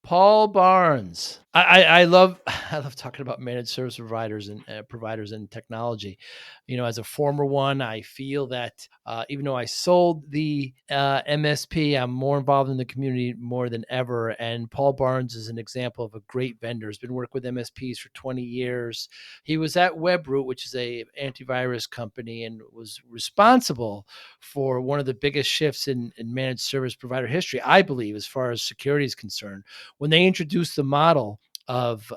Paul Barnes. I love I love talking about managed service providers and technology. As a former one, I feel that even though I sold the MSP, I'm more involved in the community more than ever. And Paul Barnes is an example of a great vendor. He's been working with MSPs for 20 years. He was at Webroot, which is a antivirus company, and was responsible for one of the biggest shifts in managed service provider history, I believe, as far as security is concerned. When they introduced the model of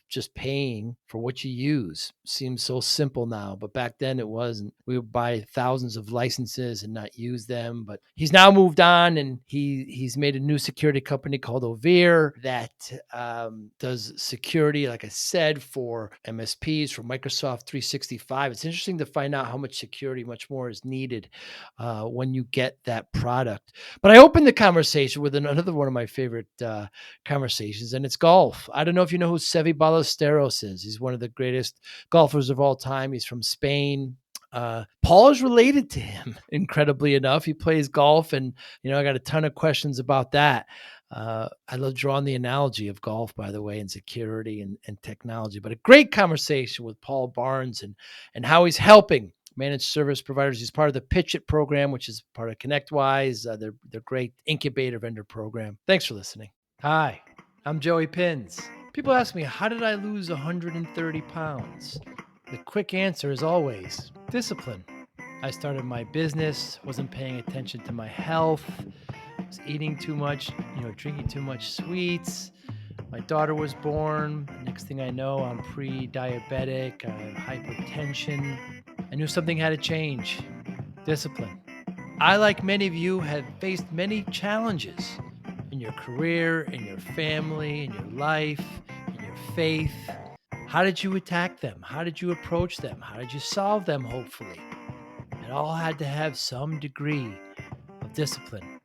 just paying for what you use, seems so simple now, but back then it wasn't. We would buy thousands of licenses and not use them. But he's now moved on, and he's made a new security company called Overe that does security, like I said, for MSPs, for Microsoft 365. It's interesting to find out how much security, much more, is needed when you get that product. But I opened the conversation with another one of my favorite conversations, and it's golf. I don't know if you know who Seve Ballesteros is. He's one of the greatest golfers of all time. He's from Spain. Paul is related to him, incredibly enough. He plays golf, and I got a ton of questions about that. I love drawing the analogy of golf, by the way, and security and technology. But a great conversation with Paul Barnes and how he's helping managed service providers. He's part of the PitchIT program, which is part of ConnectWise. They're great incubator vendor program. Thanks for listening. Hi, I'm Joey Pinz. People ask me, how did I lose 130 pounds? The quick answer is always discipline. I started my business, wasn't paying attention to my health, was eating too much, drinking too much sweets. My daughter was born. Next thing I know, I'm pre-diabetic, I have hypertension. I knew something had to change. Discipline. I, like many of you, have faced many challenges in your career, in your family, in your life, in your faith. How did you attack them? How did you approach them? How did you solve them, hopefully? It all had to have some degree of discipline.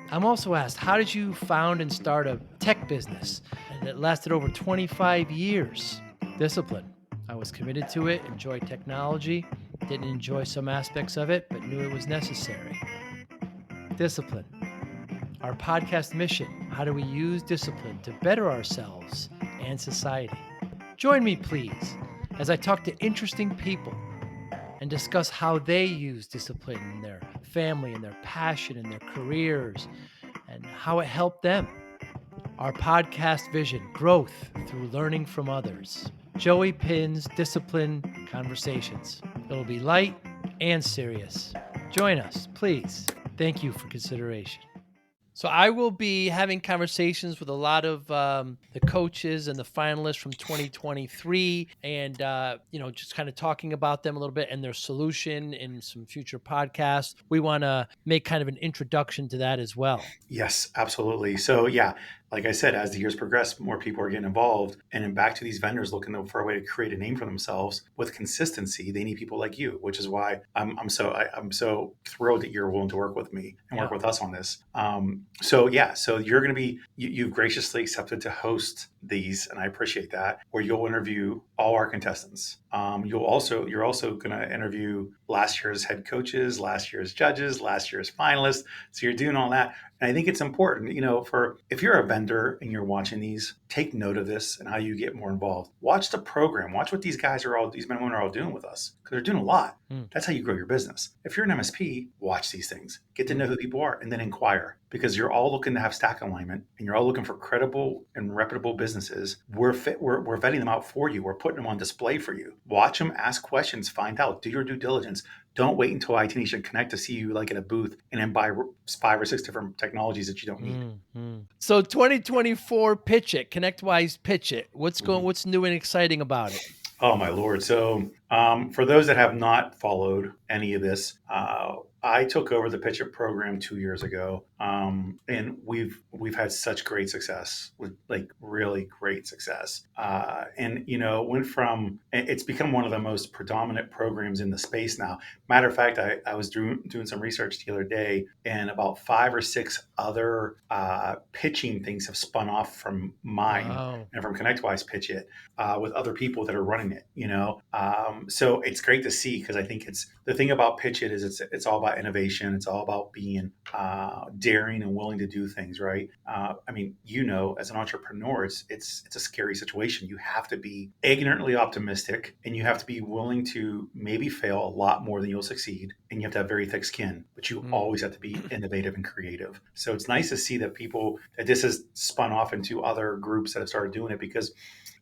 I'm also asked, how did you found and start a tech business that lasted over 25 years? Discipline. I was committed to it, enjoyed technology, didn't enjoy some aspects of it, but knew it was necessary. Discipline. Our podcast mission, how do we use discipline to better ourselves and society? Join me, please, as I talk to interesting people and discuss how they use discipline in their family and their passion and their careers and how it helped them. Our podcast vision, growth through learning from others. Joey Pinz Disciple Conversations. It'll be light and serious. Join us, please. Thank you for consideration. So I will be having conversations with a lot of the coaches and the finalists from 2023 and, just kind of talking about them a little bit and their solution in some future podcasts. We want to make kind of an introduction to that as well. Yes, absolutely. So yeah, like I said, as the years progress, more people are getting involved. And then back to these vendors looking for a way to create a name for themselves with consistency. They need people like you, which is why I'm so thrilled that you're willing to work with me and work with us on this. So you're going to be you've graciously accepted to host these, and I appreciate that. Where you'll interview all our contestants. You're also going to interview last year's head coaches, last year's judges, last year's finalists. So you're doing all that. And I think it's important, for if you're a vendor and you're watching these, take note of this and how you get more involved. Watch the program. Watch what these men and women are all doing with us, because they're doing a lot. That's how you grow your business. If you're an MSP, watch these things. Get to know who people are and then inquire, because you're all looking to have stack alignment and you're all looking for credible and reputable businesses. We're vetting them out for you. We're putting them on display for you. Watch them, ask questions, find out, do your due diligence. Don't wait until IT Nation Connect to see you like at a booth and then buy 5 or 6 different technologies that you don't need. So 2024 PitchIT, ConnectWise PitchIT. What's new and exciting about it? Oh my Lord. So for those that have not followed any of this, I took over the PitchIT program 2 years ago, and we've had such great success, with like really great success. Went from, it's become one of the most predominant programs in the space now. Matter of fact, I was doing some research the other day, and about 5 or 6 other pitching things have spun off from mine and from ConnectWise PitchIT with other people that are running it. So it's great to see, because I think it's the thing about PitchIT is it's all about about innovation. It's all about being daring and willing to do things, right? I mean, as an entrepreneur, it's a scary situation. You have to be ignorantly optimistic, and you have to be willing to maybe fail a lot more than you'll succeed, and you have to have very thick skin. But you always have to be innovative and creative. So it's nice to see that this has spun off into other groups that have started doing it, because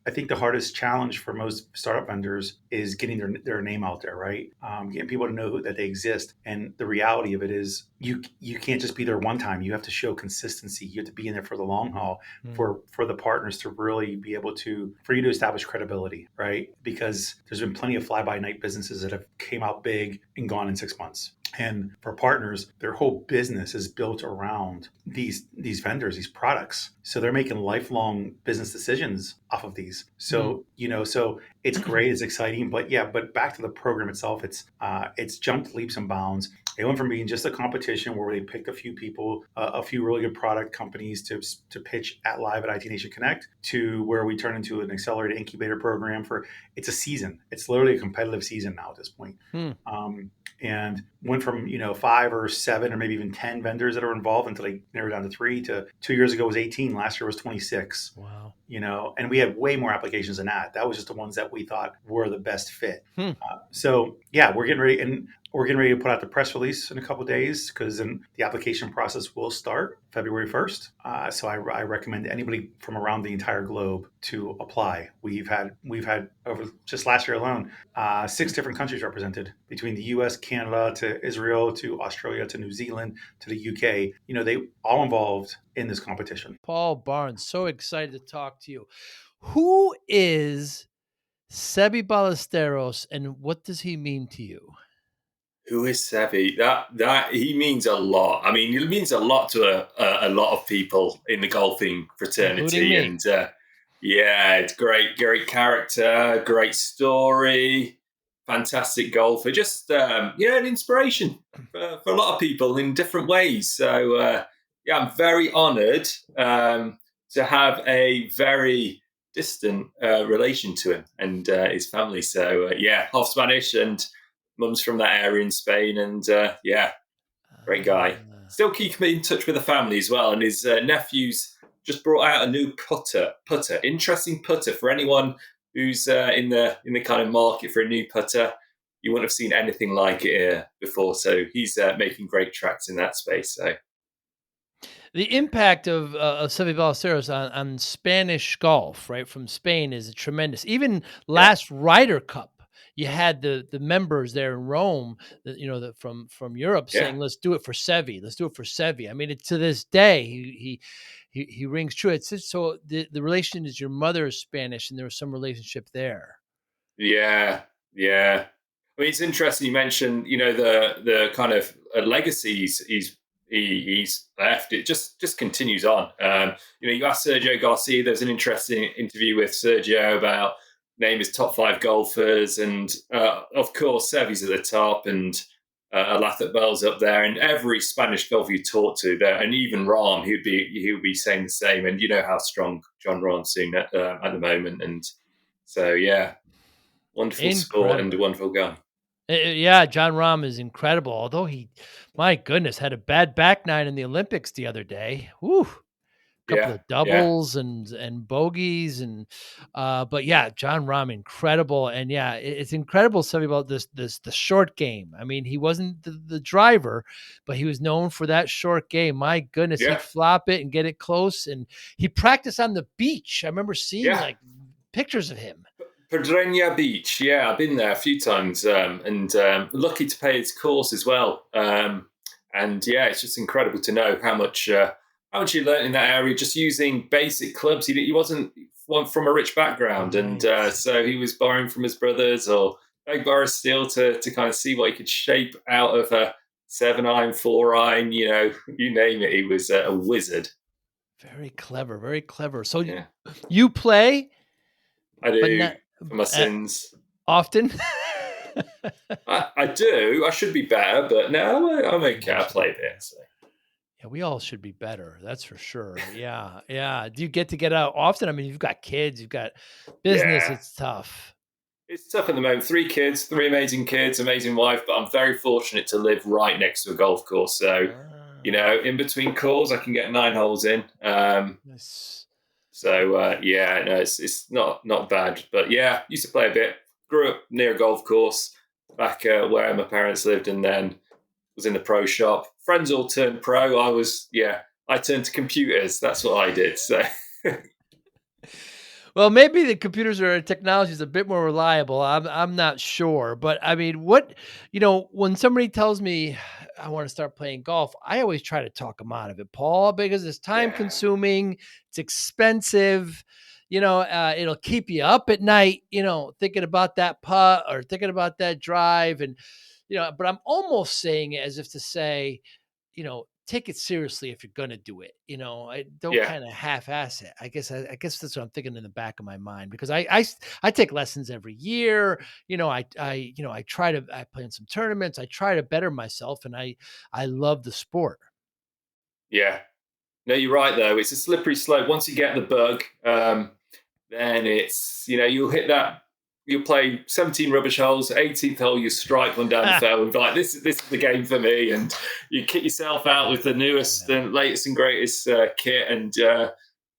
I think the hardest challenge for most startup vendors is getting their name out there, right? Getting people to know that they exist. And the reality of it is you can't just be there one time. You have to show consistency. You have to be in there for the long haul, for the partners to really be able for you to establish credibility, right? Because there's been plenty of fly-by-night businesses that have came out big and gone in 6 months. And for partners, their whole business is built around these vendors, these products. So they're making lifelong business decisions off of these. So, so it's great, it's exciting, but back to the program itself, it's jumped leaps and bounds. It went from being just a competition where they picked a few people, a few really good product companies to pitch at live at IT Nation Connect, to where we turn into an accelerated incubator program it's a season. It's literally a competitive season now at this point. And went from 5 or 7 or maybe even 10 vendors that are involved until they narrowed down to 3. To 2 years ago was 18. Last year was 26. Wow. And we had way more applications than that. That was just the ones that we thought were the best fit. So we're getting ready, and we're getting ready to put out the press release in a couple of days, because then the application process will start February 1st. So I recommend anybody from around the entire globe to apply. We've had over just last year alone 6 different countries represented, between the U.S., Canada, to Israel, to Australia, to New Zealand, to the UK. They all involved in this competition. Paul Barnes, so excited to talk to you. Who is Seve Ballesteros, and what does he mean to you? Who is Seve? That he means a lot. I mean, he means a lot to a lot of people in the golfing fraternity, and it's great character, great story, fantastic golfer, just an inspiration for a lot of people in different ways. So I'm very honoured to have a very distant relation to him and his family. So half Spanish, and mum's from that area in Spain, and great guy. Still keep in touch with the family as well, and his nephews just brought out a new putter. Interesting putter for anyone who's in the kind of market for a new putter. You wouldn't have seen anything like it before, so he's making great tracks in that space. So the impact of Seve Ballesteros on Spanish golf, right, from Spain, is tremendous. Even last Ryder Cup, you had the members there in Rome, from Europe, saying, "Let's do it for Seve. Let's do it for Seve." I mean, to this day, he rings true. It's just, so the relation is, your mother is Spanish, and there was some relationship there. Yeah. I mean, it's interesting you mentioned, the kind of legacies he's left. It just continues on. You asked Sergio Garcia. There's an interesting interview with Sergio about name his top 5 golfers, and of course Seve's at the top, and Lathat Bell's up there, and every Spanish golfer you talk to there, and even Rahm, he would be saying the same. And you know how strong John Rahm's seen at the moment, and so wonderful sport and a wonderful guy. John Rahm is incredible. Although he, my goodness, had a bad back nine in the Olympics the other day. Woo. Couple of doubles and bogeys, and but John Rahm, incredible. And it's incredible something about the short game. I mean, he wasn't the driver, but he was known for that short game. My goodness, he'd flop it and get it close, and he practiced on the beach. I remember seeing like pictures of him. Pedreña Beach, I've been there a few times, and lucky to pay his course as well. And it's just incredible to know how much you learned in that area, just using basic clubs. He wasn't from a rich background, and so he was borrowing from his brothers or borrow steel to kind of see what he could shape out of a 7-iron, 4-iron, you name it. He was a wizard. Very clever, very clever. So you play? I do, for my sins. Often? I do. I should be better, but no, I'm okay. I play there, so. Yeah, we all should be better. That's for sure. Yeah. Do you get out often? I mean, you've got kids, you've got business. It's tough. It's tough at the moment. 3 kids, 3 amazing kids, amazing wife, but I'm very fortunate to live right next to a golf course. So, in between calls, I can get 9 holes in. Nice. So yeah, no, it's not bad. But yeah, used to play a bit. Grew up near a golf course back where my parents lived, and then was in the pro shop. Friends all turned pro. I turned to computers. That's what I did. So. Well, maybe the computers or technology is a bit more reliable. I'm not sure, but I mean, when somebody tells me I want to start playing golf, I always try to talk them out of it, Paul, because it's time consuming, it's expensive. It'll keep you up at night, thinking about that putt or thinking about that drive, and but I'm almost saying it as if to say, take it seriously if you're going to do it. I don't kind of half-ass it. I guess that's what I'm thinking in the back of my mind, because I take lessons every year. I play in some tournaments. I try to better myself, and I love the sport. Yeah. No, you're right though. It's a slippery slope. Once you get the bug, then it's, you'll hit that. You'll play 17 rubbish holes. 18th hole, you strike one down the fairway. And be like, this is the game for me. And you kick yourself out with the newest and latest and greatest kit, and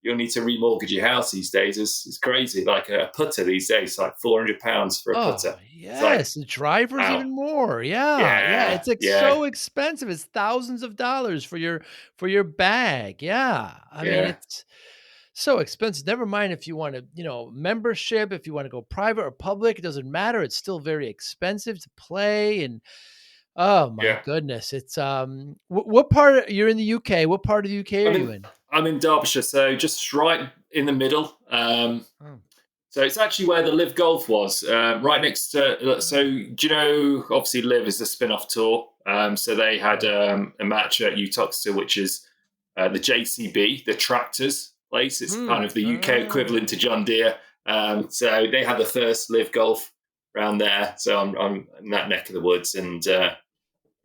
you'll need to remortgage your house these days. It's crazy. Like a putter these days, like £400 for a putter. Yes, the driver's even more. Yeah. It's like so expensive. It's thousands of dollars for your bag. Yeah, I mean it's so expensive. Never mind if you want to, membership, if you want to go private or public, it doesn't matter. It's still very expensive to play. And oh my goodness, it's what part you're in the UK? What part of the UK are you in? I'm in Derbyshire, so just right in the middle. So it's actually where the Live Golf was, right next to. So do you know? Obviously, Live is the spin-off tour. So they had a match at Uttoxeter, which is the JCB, the tractors place. It's kind of the UK equivalent to John Deere. So they had the first Live Golf around there. So I'm in that neck of the woods, and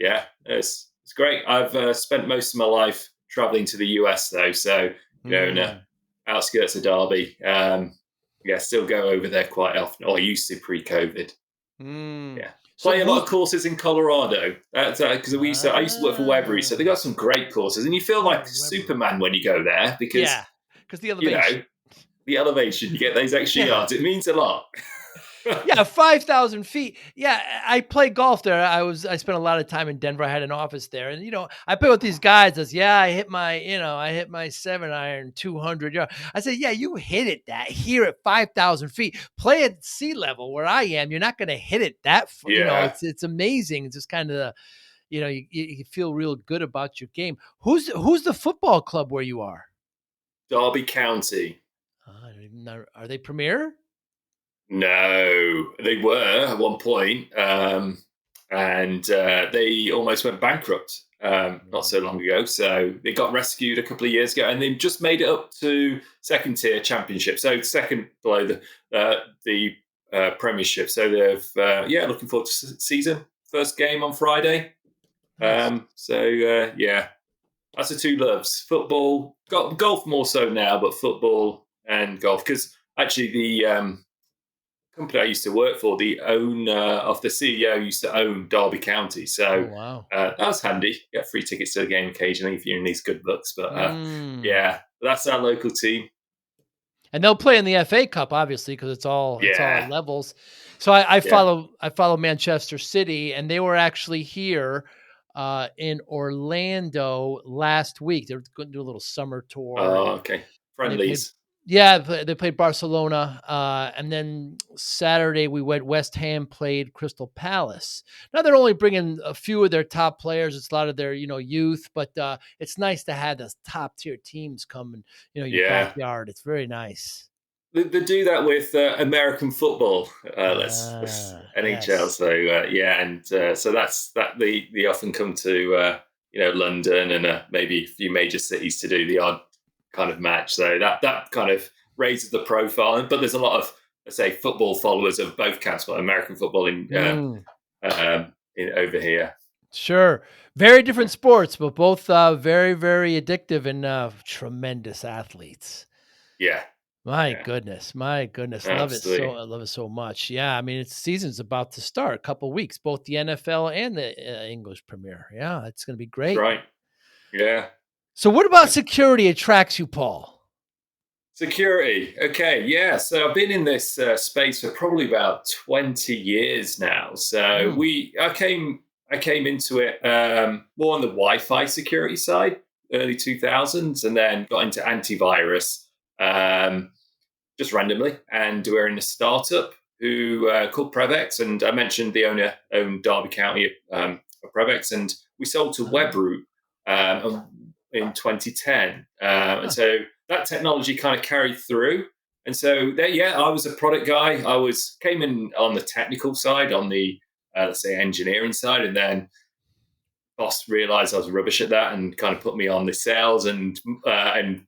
it's great. I've spent most of my life traveling to the US though, so in the outskirts of Derby. Still go over there quite often. Or I used to pre-COVID. Play a lot of courses in Colorado. Because I used to work for Webroot, so they got some great courses, and you feel like Superman when you go there because the elevation. The elevation, you get those extra yards. It means a lot. 5,000 feet. Yeah, I play golf there. I spent a lot of time in Denver. I had an office there, and I play with these guys. I hit my 7-iron 200 yards. I said, yeah, you hit it that here at 5,000 feet. Play at sea level where I am. You're not going to hit it that far. It's amazing. It's just kind of you feel real good about your game. Who's the football club where you are? Derby County. I don't even know. Are they Premier? No, they were at one point, and they almost went bankrupt not so long ago. So they got rescued a couple of years ago, and they just made it up to second tier championship. So second below the Premiership. So they've looking forward to season. First game on Friday. Nice. That's the two loves: football, golf more so now, but football and golf. Because actually the company I used to work for, the owner of the CEO used to own Derby County. So that was handy. Get free tickets to the game occasionally if you're in these good books. But that's our local team. And they'll play in the FA Cup, obviously, because it's all levels. So I follow Manchester City, and they were actually here in Orlando last week. They were going to do a little summer tour. Oh, okay. Friendlies. They played Barcelona, and then Saturday we went. West Ham played Crystal Palace. Now they're only bringing a few of their top players. It's a lot of their youth, but it's nice to have those top tier teams come and your backyard. It's very nice. They do that with American football, NHL. Yes. So so that's that. They often come to London and maybe a few major cities to do the odd kind of match. So that kind of raises the profile. But there's a lot of, let's say, football followers of both camps, but American football in over here. Sure. Very different sports, but both very, very addictive and tremendous athletes. Yeah. My Yeah, goodness, my goodness, love it so absolutely. I love it so much. Yeah, I mean, it's season's about to start, a couple weeks, both the NFL and the English Premier. Yeah, it's going to be That's great. right. Yeah. So, what about security attracts you, Paul? Security. Okay. Yeah. So I've been in this space for probably about 20 years now. So Mm. I came into it more on the Wi-Fi security side, early 2000s, and then got into antivirus um, just randomly. And we're in a startup who called Prevex, and I mentioned the owner owned Derby County of Prevex, and we sold to Ah, Webroot in 2010. And huh. so that technology kind of carried through. And so there, yeah, I was a product guy. Came in on the technical side, on the let's say engineering side, and then boss realized I was rubbish at that and kind of put me on the sales and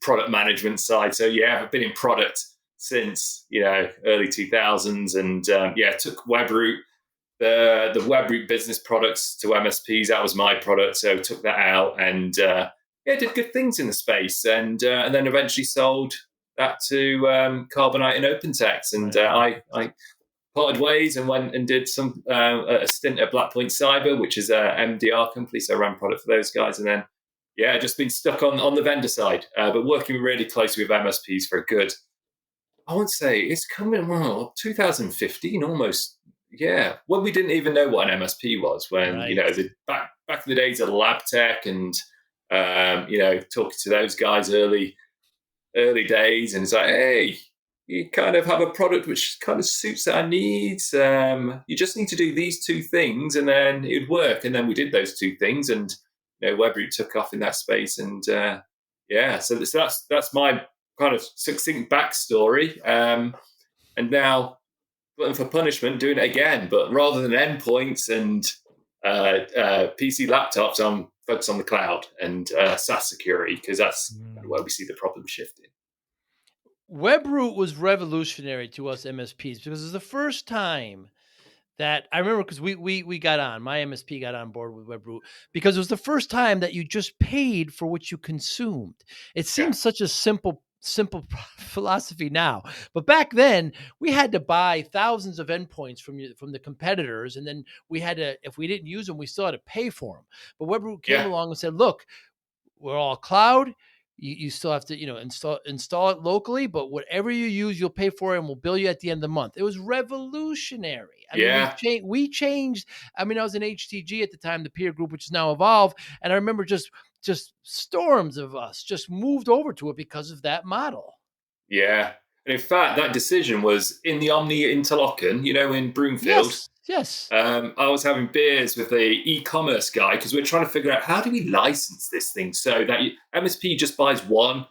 product management side. So yeah, I've been in product since early 2000s, and took Webroot the Webroot business products to MSPs. That was my product, so took that out and did good things in the space, and then eventually sold that to Carbonite and OpenText, and Right. I parted ways and went and did a stint at Blackpoint Cyber, which is a MDR company, so I ran product for those guys, and then just been stuck on the vendor side, but working really closely with MSPs for a good. I would say it's coming 2015 almost. Yeah, when we didn't even know what an MSP was, when Right. the back in the days of lab tech and talking to those guys early days, and it's like, hey, you kind of have a product which kind of suits our needs. You just need to do these two things, and then it'd work. And then we did those two things, and Webroot took off in that space, and so that's my kind of succinct backstory. And now, glutton for punishment, doing it again, but rather than endpoints and PC laptops, I'm focused on the cloud and SaaS security, because that's kind of Mm. where we see the problem shifting. Webroot was revolutionary to us MSPs because it was the first time that I remember, because we got on, my MSP got on board with Webroot because it was the first time that you just paid for what you consumed. It Yeah, seems such a simple philosophy now, but back then we had to buy thousands of endpoints from the competitors, and then we had to, if we didn't use them, we still had to pay for them. But Webroot came yeah, along and said, "Look, we're all cloud. You still have to, install it locally, but whatever you use, you'll pay for it, and we'll bill you at the end of the month." It was revolutionary. I mean, yeah, we changed. I mean, I was in HTG at the time, the peer group, which is now Evolve, and I remember just storms of us just moved over to it because of that model. yeah. And in fact, that decision was in the Omni Interlochen, in Broomfield. Yes, yes. I was having beers with the e-commerce guy because we're trying to figure out how do we license this thing so that MSP just buys one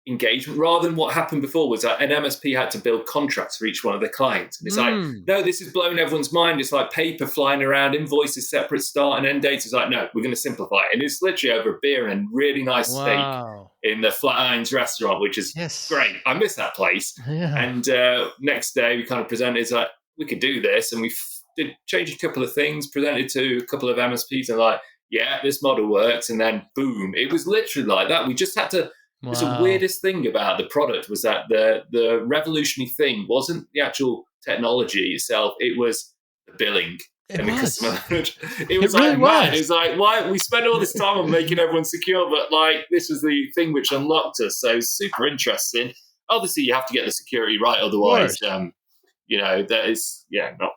engagement, rather than what happened before was that an MSP had to build contracts for each one of their clients. And it's like, Mm. no, this is blowing everyone's mind. It's like paper flying around, invoices, separate start and end dates. It's like, no, we're going to simplify it. And it's literally over a beer and really nice steak Wow. in the Flatirons restaurant, which is great. Yes. I miss that place. Yeah. And next day we kind of presented, it's like, we could do this. And we did change a couple of things, presented to a couple of MSPs, and like, yeah, this model works. And then boom, it was literally like that. We just had to. It's the Wow. weirdest thing about the product was that the revolutionary thing wasn't the actual technology itself; it was the billing It and the customer. was. It It was really like mad. It was. was like, why we spent all this time on making everyone secure, but like this was the thing which unlocked us. So super interesting. Obviously, you have to get the security right, Of otherwise, course. that is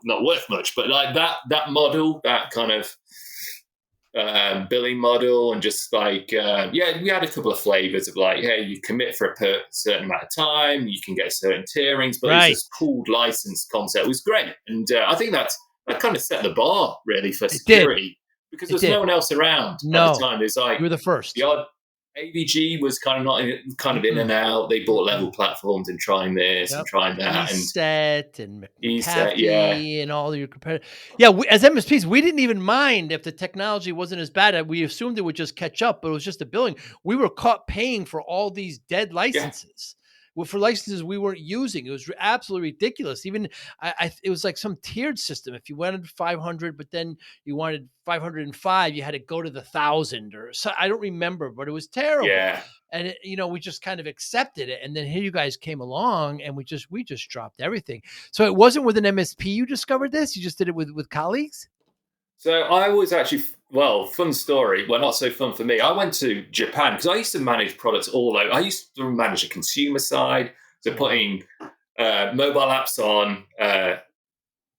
not worth much. But like that model, that kind of billing model, and just like we had a couple of flavors of like, hey, you commit for a certain amount of time, you can get certain tierings, but it's Right. this pooled license concept. It was great, and I think that kind of set the bar really for It did. security, because It there's no did. one else around at the No. time. There's like You were the the first. odd AVG was kind of not kind of in and Mm-mm. out. They bought Mm-mm. level platforms and trying this and Yep. trying that, and ESET and ESET, yeah, McAfee and all your competitors. Yeah, as MSPs, we didn't even mind if the technology wasn't as bad. We assumed it would just catch up, but it was just the billing. We were caught paying for all these dead yeah. licenses for licenses we weren't using. It was absolutely ridiculous. Even it was like some tiered system. If you wanted 500, but then you wanted 505, you had to go to the 1,000 or so. I don't remember, but it was terrible. Yeah. And we just kind of accepted it. And then here you guys came along, and we just dropped everything. So it wasn't with an MSP you discovered this. You just did it with colleagues. So I was actually, fun story. Well, not so fun for me. I went to Japan because I used to manage products all over. I used to manage the consumer side, so putting mobile apps on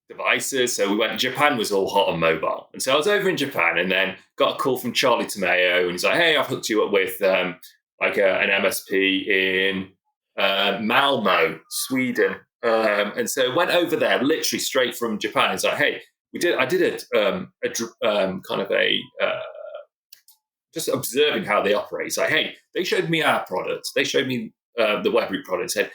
devices. So we went. Japan was all hot on mobile, and so I was over in Japan, and then got a call from Charlie Tomeo, and he's like, "Hey, I've hooked you up with an MSP in Malmo, Sweden." And so went over there, literally straight from Japan. It's like, "Hey, I did just observing how they operate. It's like, hey, they showed me our products. They showed me the Webroot product. Said,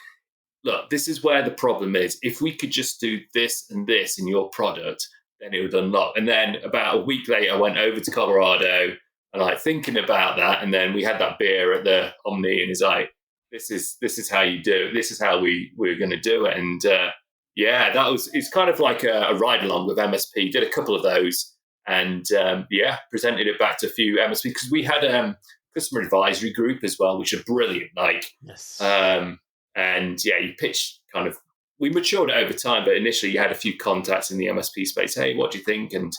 look, this is where the problem is. If we could just do this and this in your product, then it would unlock." And then about a week later, I went over to Colorado and thinking about that. And then we had that beer at the Omni, and he's like, this is how you do it. This is how we're going to do it. And it's kind of like a ride along with MSP. Did a couple of those, and presented it back to a few MSP because we had customer advisory group as well, which are brilliant. Yes. You pitch we matured it over time, but initially you had a few contacts in the MSP space. Hey, what do you think? And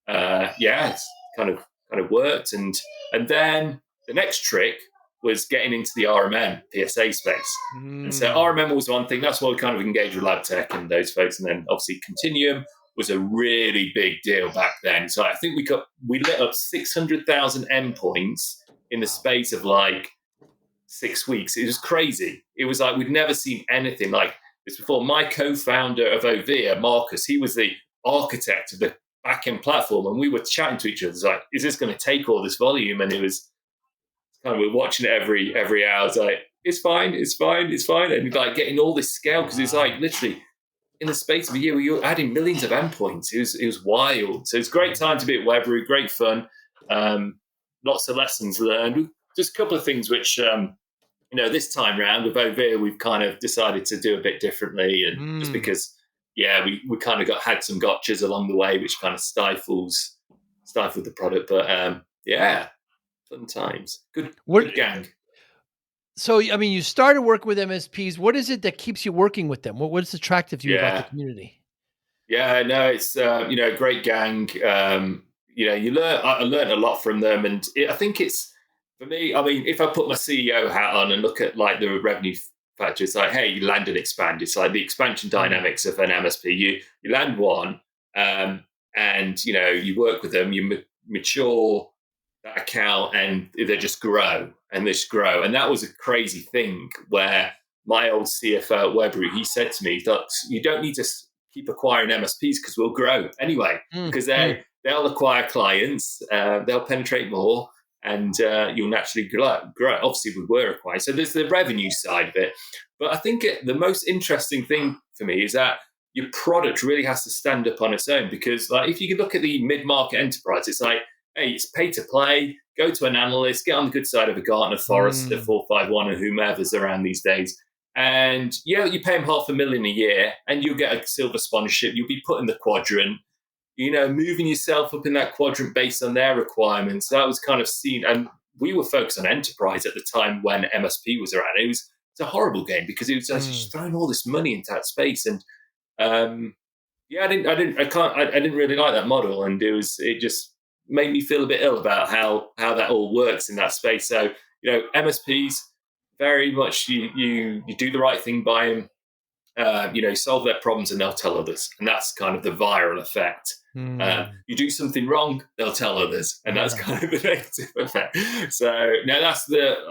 it's kind of worked. And then the next trick was getting into the RMM PSA space. And so RMM was one thing. That's why we kind of engaged with LabTech and those folks. And then obviously Continuum was a really big deal back then. So I think we lit up 600,000 endpoints in the space of 6 weeks. It was crazy. It was like we'd never seen anything like this before. My co-founder of Overe, Marcus, he was the architect of the backend platform, and we were chatting to each other. It's like, is this going to take all this volume? And it was we're watching it every hour. It's like, it's fine, and getting all this scale because it's literally in the space of a year we were adding millions of endpoints. It was wild. So it's a great time to be at Webroot, great fun, lots of lessons learned. Just a couple of things which this time round with Overe we've kind of decided to do a bit differently, and just because we kind of had some gotchas along the way which kind of stifled the product, but fun times. Good gang. So, you started working with MSPs. What is it that keeps you working with them? What's attractive to you about the community? Yeah, no, it's a great gang. I learned a lot from them, and I think it's for me. I mean, if I put my CEO hat on and look at the revenue factor, it's like, hey, you land and expand. It's like the expansion dynamics of an MSP. You land one, and you work with them. You mature that account, and they just grow and and that was a crazy thing where my old CFO at Webroot, he said to me that you don't need to keep acquiring MSPs because we'll grow anyway, because they'll acquire clients, they'll penetrate more, and you'll naturally grow. Obviously we were acquired, so there's the revenue side of it, but I think the most interesting thing for me is that your product really has to stand up on its own, because if you look at the mid-market enterprise, it's like, hey, it's pay to play, go to an analyst, get on the good side of a Gartner, Forrester, 451, and whomever's around these days. And you pay them $500,000 a year and you'll get a silver sponsorship. You'll be put in the quadrant, moving yourself up in that quadrant based on their requirements. That was kind of seen. And we were focused on enterprise at the time when MSP was around. It's a horrible game because it was just throwing all this money into that space. And I didn't really like that model. And it just made me feel a bit ill about how that all works in that space. So, MSPs, very much you do the right thing by them, solve their problems and they'll tell others. And that's kind of the viral effect. You do something wrong, they'll tell others. And that's kind of the negative effect. So now I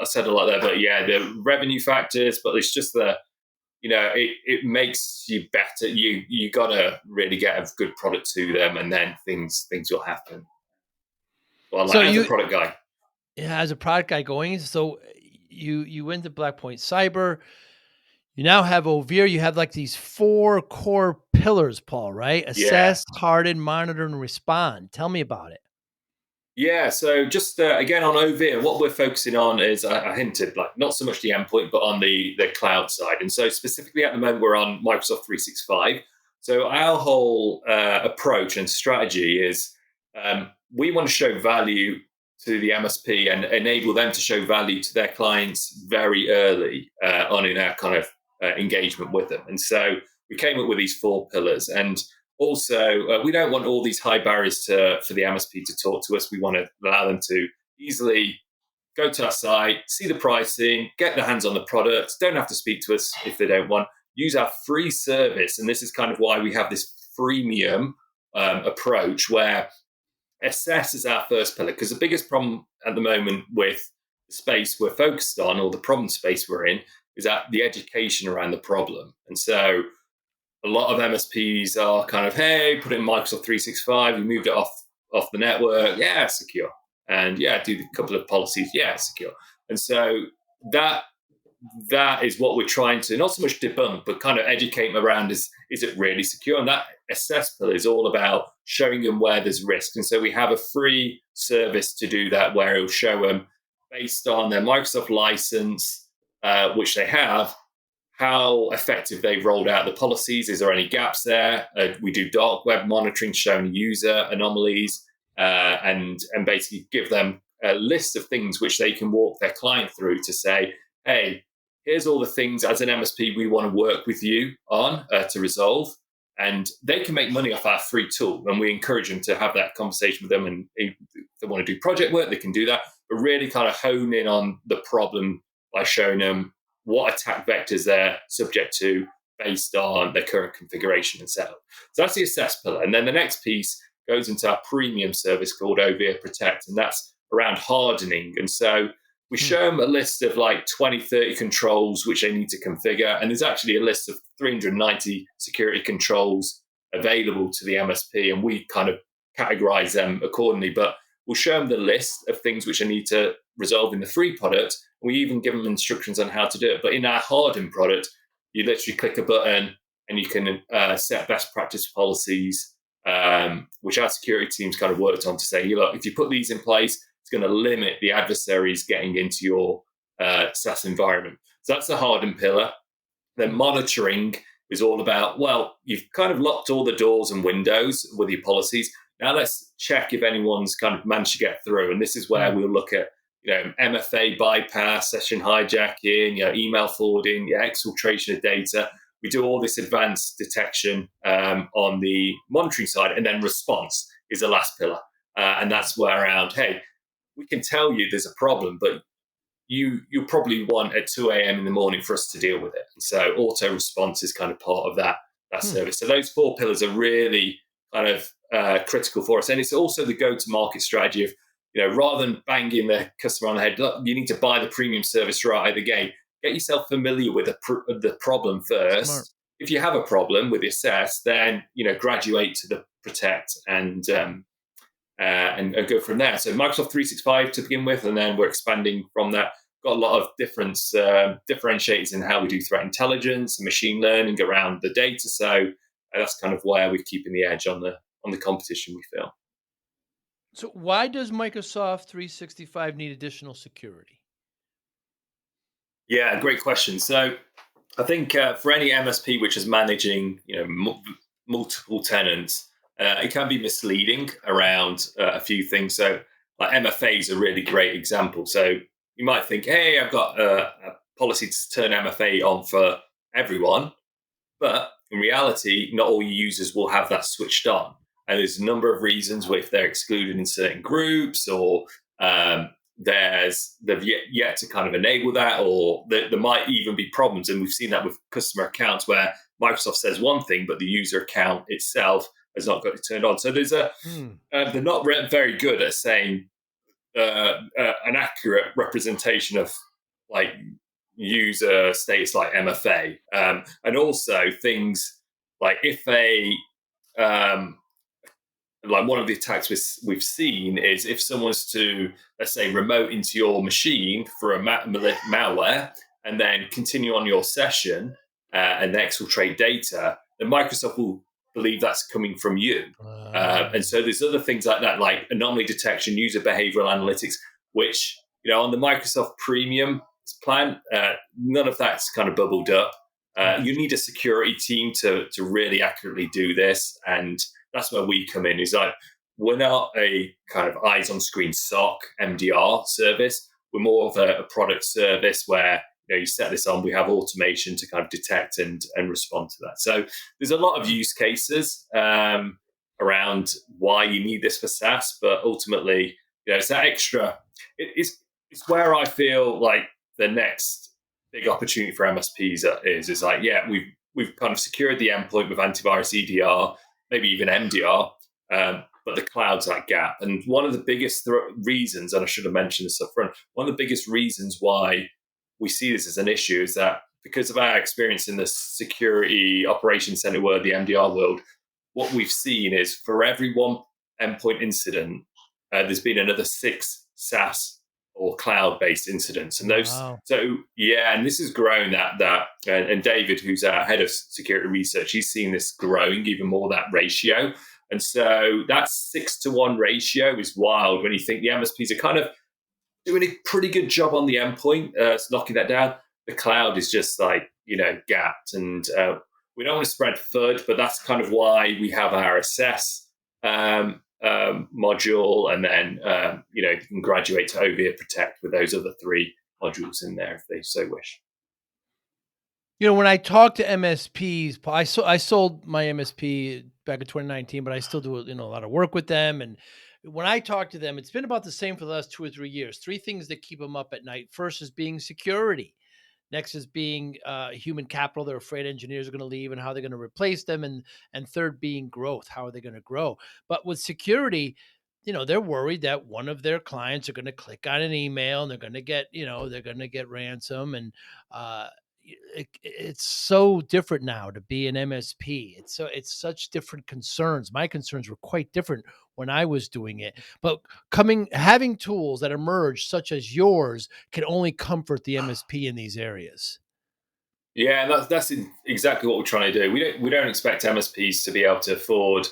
said a lot there, but the revenue factors, but it's just it makes you better. You got to really get a good product to them, and then things will happen. Well, as a product guy. Yeah, as a product guy going. So you went to Blackpoint Cyber. You now have Overe. You have these 4 core pillars, Paul, right? Assess, harden, monitor, and respond. Tell me about it. Yeah, so just again on Overe, what we're focusing on is, I hinted, like not so much the endpoint, but on the cloud side. And so specifically at the moment, we're on Microsoft 365. So our whole approach and strategy is we want to show value to the MSP and enable them to show value to their clients very early on in our kind of engagement with them. And so we came up with these 4 pillars. And also, we don't want all these high barriers for the MSP to talk to us. We want to allow them to easily go to our site, see the pricing, get their hands on the products, don't have to speak to us if they don't want, use our free service. And this is kind of why we have this freemium approach where assess is our first pillar. Because the biggest problem at the moment with the space we're focused on, or the problem space we're in, is that the education around the problem. And so a lot of MSPs are kind of, hey, put it in Microsoft 365, you moved it off the network, yeah, secure. And yeah, do a couple of policies, yeah, secure. And so that is what we're trying to not so much debunk, but kind of educate them around is it really secure? And that assess pillar is all about showing them where there's risk. And so we have a free service to do that, where it'll show them based on their Microsoft license, which they have, how effective they've rolled out the policies. Is there any gaps there? We do dark web monitoring, showing user anomalies, and basically give them a list of things which they can walk their client through to say, hey, here's all the things as an MSP we want to work with you on to resolve. And they can make money off our free tool. And we encourage them to have that conversation with them. And if they want to do project work, they can do that. But really kind of hone in on the problem by showing them what attack vectors they're subject to based on their current configuration and setup. So that's the assess pillar. And then the next piece goes into our premium service called Overe Protect, and that's around hardening. And so we show them a list of like 20, 30 controls which they need to configure. And there's actually a list of 390 security controls available to the MSP, and we kind of categorize them accordingly. But we'll show them the list of things which they need to resolve in the free product. We even give them instructions on how to do it. But in our hardened product, you literally click a button and you can set best practice policies, which our security teams kind of worked on to say, look, if you put these in place, it's going to limit the adversaries getting into your SaaS environment. So that's the hardened pillar. Then monitoring is all about, well, you've kind of locked all the doors and windows with your policies. Now let's check if anyone's kind of managed to get through. And this is where we'll look at, MFA bypass, session hijacking, email forwarding, exfiltration of data. We do all this advanced detection on the monitoring side, and then response is the last pillar. And that's where around, hey, we can tell you there's a problem, but you probably want at 2 a.m. in the morning for us to deal with it. And so auto response is kind of part of that service. So those 4 pillars are really kind of critical for us. And it's also the go-to-market strategy of, rather than banging the customer on the head, look, you need to buy the premium service right at the gate. Get yourself familiar with the problem first. Smart. If you have a problem with the assess, then graduate to the protect and go from there. So Microsoft 365 to begin with, and then we're expanding from that. Got a lot of different differentiators in how we do threat intelligence and machine learning around the data. So that's kind of where we're keeping the edge on the competition, we feel. So why does Microsoft 365 need additional security? Yeah, great question. So I think for any MSP which is managing multiple tenants, it can be misleading around a few things. So like MFA is a really great example. So you might think, hey, I've got a policy to turn MFA on for everyone. But in reality, not all your users will have that switched on. And there's a number of reasons if they're excluded in certain groups, or they've yet to kind of enable that, or there might even be problems. And we've seen that with customer accounts where Microsoft says one thing, but the user account itself has not got it turned on. So there's they're not very good at saying an accurate representation of like user status like MFA. And also things like if they like one of the attacks we've seen is if someone's to, let's say, remote into your machine for a malware and then continue on your session and exfiltrate data, then Microsoft will believe that's coming from you. And so there's other things like that, like anomaly detection, user behavioral analytics, which, on the Microsoft Premium plan, none of that's kind of bubbled up. You need a security team to really accurately do this. And that's where we come in. Is like, we're not a kind of eyes on screen SOC MDR service. We're more of a product service where you set this on, we have automation to kind of detect and respond to that. So there's a lot of use cases around why you need this for SaaS, but ultimately, it's that extra. It's where I feel like the next big opportunity for MSPs is like, we've kind of secured the endpoint with antivirus EDR, maybe even MDR, but the cloud's that gap. And one of the biggest reasons, and I should have mentioned this up front, one of the biggest reasons why we see this as an issue is that because of our experience in the security operations center world, the MDR world, what we've seen is for every one endpoint incident, there's been another 6 SaaS or cloud-based incidents. And those, and this has grown and David, who's our head of security research, he's seen this growing even more, that ratio. And so that 6-to-1 ratio is wild when you think the MSPs are kind of doing a pretty good job on the endpoint, knocking that down. The cloud is just like, gapped. And we don't want to spread FUD, but that's kind of why we have our assess module. And then, you can graduate to Overe Protect with those other 3 modules in there if they so wish. When I talk to MSPs, I sold my MSP back in 2019, but I still do a lot of work with them. And when I talk to them, it's been about the same for the last 2 or 3 years. 3 things that keep them up at night. First is being security. Next is being human capital. They're afraid engineers are going to leave and how they're going to replace them. And third being growth. How are they going to grow? But with security, they're worried that one of their clients are going to click on an email and they're going to get ransom. And it's so different now to be an MSP. It's such different concerns. My concerns were quite different when I was doing it, but having tools that emerge such as yours can only comfort the MSP in these areas. Yeah, that's exactly what we're trying to do. We don't expect MSPs to be able to afford,